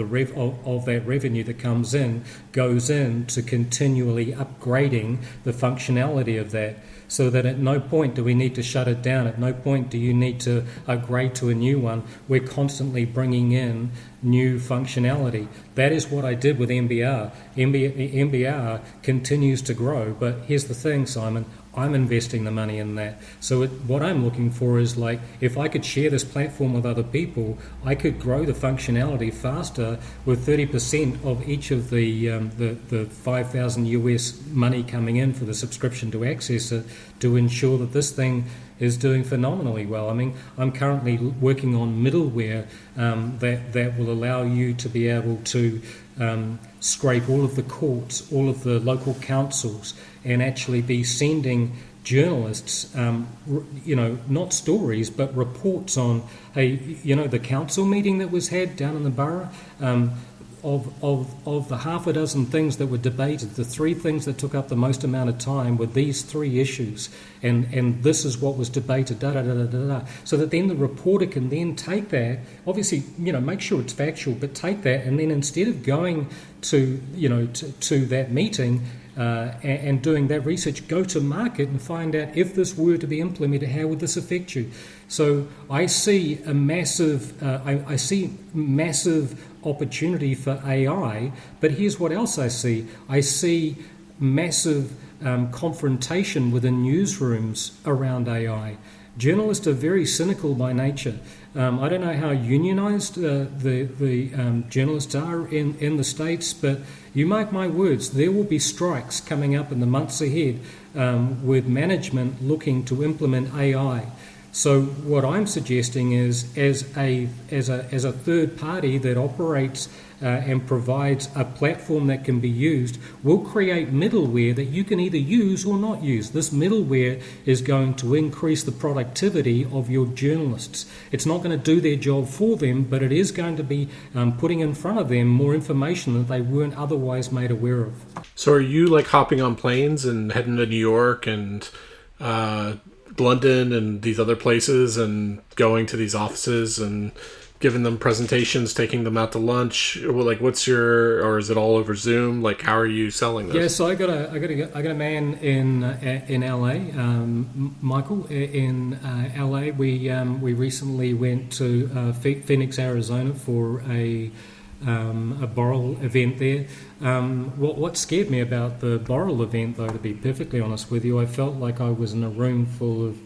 that revenue that comes in goes in to continually upgrading the functionality of that, so that at no point do we need to shut it down. At no point do you need to upgrade to a new one. We're constantly bringing in new functionality. That is what I did with MBR. MBR continues to grow, but here's the thing, Simon. I'm investing the money in that. So what I'm looking for is, like, if I could share this platform with other people, I could grow the functionality faster with 30% of each of the $5,000 US money coming in for the subscription to access it, to ensure that this thing is doing phenomenally well. I mean, I'm currently working on middleware that will allow you to be able to scrape all of the courts, all of the local councils, and actually be sending journalists, not stories, but reports on, hey, the council meeting that was had down in the borough, of the half a dozen things that were debated, the three things that took up the most amount of time were these three issues, and this is what was debated, so that then the reporter can then take that, obviously, make sure it's factual, but take that, and then instead of going to that meeting and doing that research, go to market and find out, if this were to be implemented, how would this affect you? So I see a massive opportunity for AI, but here's what else I see. I see massive confrontation within newsrooms around AI. Journalists are very cynical by nature. I don't know how unionized the journalists are in the States, but you mark my words, there will be strikes coming up in the months ahead with management looking to implement AI. So what I'm suggesting is, as a third party that operates and provides a platform that can be used, we'll create middleware that you can either use or not use. This middleware is going to increase the productivity of your journalists. It's not going to do their job for them, but it is going to be putting in front of them more information that they weren't otherwise made aware of.
So are you like hopping on planes and heading to New York and London and these other places and going to these offices and giving them presentations, taking them out to lunch? Like, what's or is it all over Zoom? Like, how are you selling this?
Yeah, so I got a man in LA, Michael, in LA. We recently went to Phoenix, Arizona for a Boral event there. What scared me about the Boral event, though, to be perfectly honest with you, I felt like I was in a room full of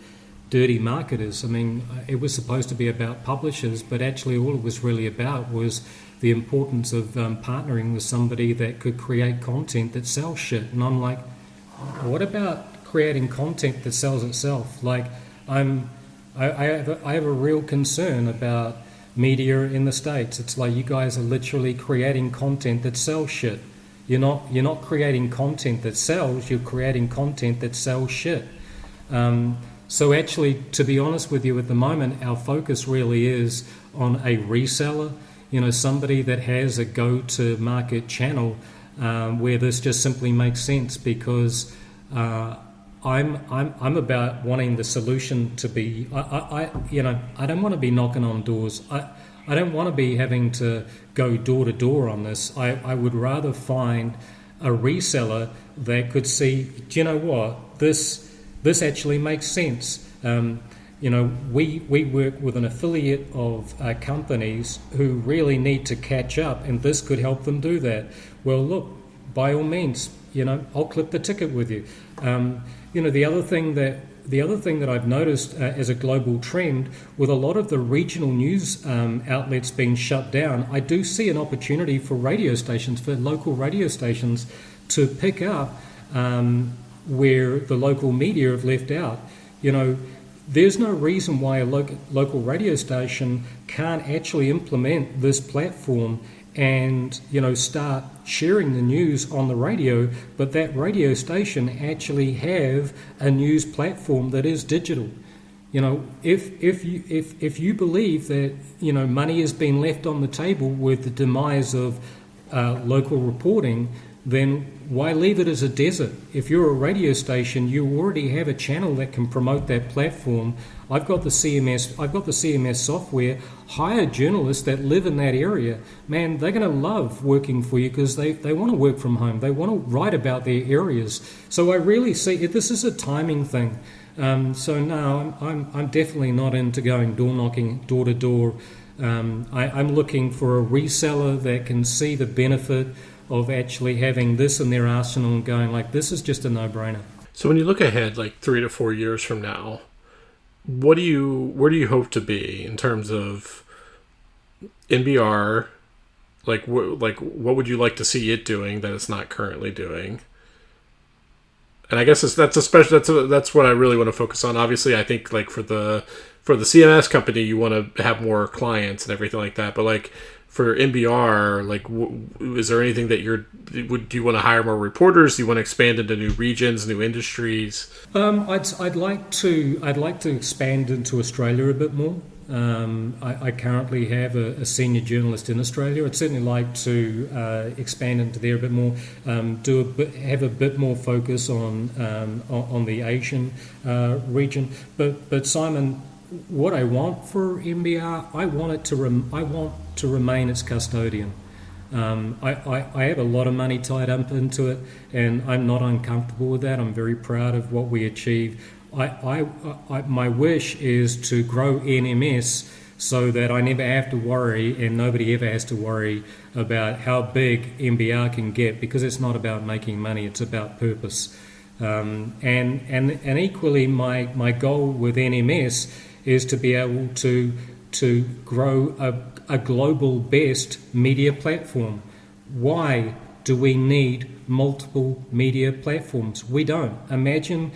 dirty marketers. I mean, it was supposed to be about publishers, but actually all it was really about was the importance of partnering with somebody that could create content that sells shit. And I'm like, what about creating content that sells itself? Like, I have a real concern about media in the States. It's like, you guys are literally creating content that sells shit. You're not creating content that sells, you're creating content that sells shit. So actually, to be honest with you, at the moment, our focus really is on a reseller, somebody that has a go-to-market channel where this just simply makes sense, because I'm about wanting the solution to be. I don't want to be knocking on doors. I don't want to be having to go door to door on this. I would rather find a reseller that could see, do you know what, this actually makes sense. We work with an affiliate of companies who really need to catch up, and this could help them do that. Well, look, by all means, I'll clip the ticket with you. The other thing that I've noticed as a global trend, with a lot of the regional news outlets being shut down, I do see an opportunity for local radio stations, to pick up where the local media have left out. There's no reason why a local radio station can't actually implement this platform and start sharing the news on the radio, but that radio station actually have a news platform that is digital. If you believe that money has been left on the table with the demise of local reporting, then why leave it as a desert? If you're a radio station, you already have a channel that can promote that platform. I've got the CMS software. Hire journalists that live in that area. Man, they're going to love working for you because they want to work from home. They want to write about their areas. So I really see this is a timing thing. So no, I'm definitely not into going door knocking, door to door. I'm looking for a reseller that can see the benefit of actually having this in their arsenal and going like, this is just a no-brainer.
So when you look ahead, like 3 to 4 years from now, where do you hope to be in terms of NBR? Like what would you like to see it doing that it's not currently doing? And I guess that's what I really want to focus on. Obviously, I think like for the CMS company, you want to have more clients and everything like that. But like for NBR, like is there anything that do you want to hire more reporters? Do you want to expand into new regions, new industries?
I'd like to expand into Australia a bit more. I currently have a senior journalist in Australia. I'd certainly like to expand into there a bit more. Have a bit more focus on the Asian region. But Simon, what I want for NBR, I want to remain its custodian. I have a lot of money tied up into it, and I'm not uncomfortable with that. I'm very proud of what we achieved. My wish is to grow NMS so that I never have to worry, and nobody ever has to worry about how big NBR can get, because it's not about making money, it's about purpose. And equally, my goal with NMS is to be able to grow a global best media platform. Why do we need multiple media platforms? We don't. Imagine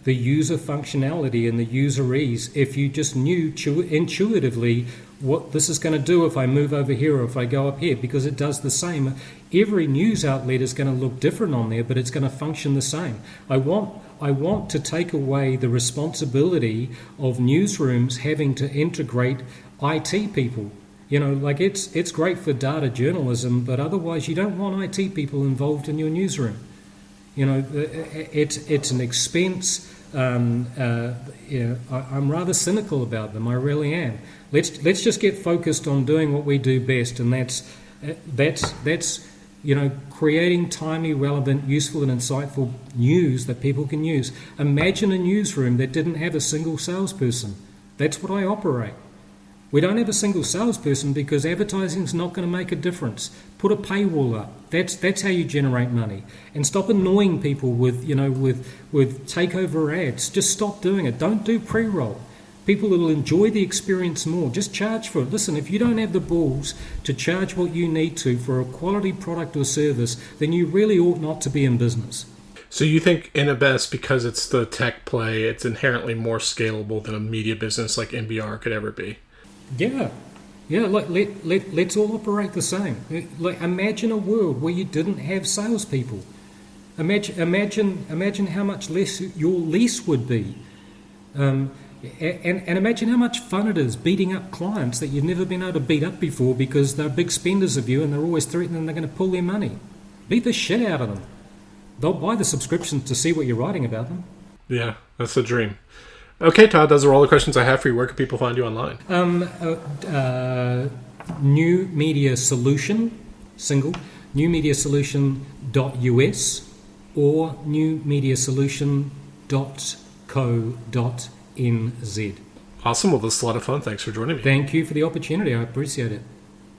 the user functionality and the user ease if you just knew intuitively what this is going to do if I move over here or if I go up here, because it does the same. Every news outlet is going to look different on there, but it's going to function the same. I want to take away the responsibility of newsrooms having to integrate IT people. Like it's great for data journalism, but otherwise you don't want IT people involved in your newsroom. It's an expense. I'm rather cynical about them. I really am. Let's just get focused on doing what we do best, and that's creating timely, relevant, useful, and insightful news that people can use. Imagine a newsroom that didn't have a single salesperson. That's what I operate. We don't have a single salesperson because advertising is not going to make a difference. Put a paywall up. That's how you generate money. And stop annoying people with takeover ads. Just stop doing it. Don't do pre-roll. People will enjoy the experience more. Just charge for it. Listen, if you don't have the balls to charge what you need to for a quality product or service, then you really ought not to be in business.
So you think NMS, because it's the tech play, it's inherently more scalable than a media business like NBR could ever be? Yeah.
Let's all operate the same. Imagine a world where you didn't have salespeople. Imagine how much less your lease would be. And imagine how much fun it is beating up clients that you've never been able to beat up before because they're big spenders of you and they're always threatening they're going to pull their money. Beat the shit out of them. They'll buy the subscriptions to see what you're writing about them.
Yeah, that's the dream. Okay, Todd, those are all the questions I have for you. Where can people find you online?
New Media Solution, single, newmediasolution.us or newmediasolution.co.nz.
Awesome. Well, this is a lot of fun. Thanks for joining me.
Thank you for the opportunity. I appreciate it.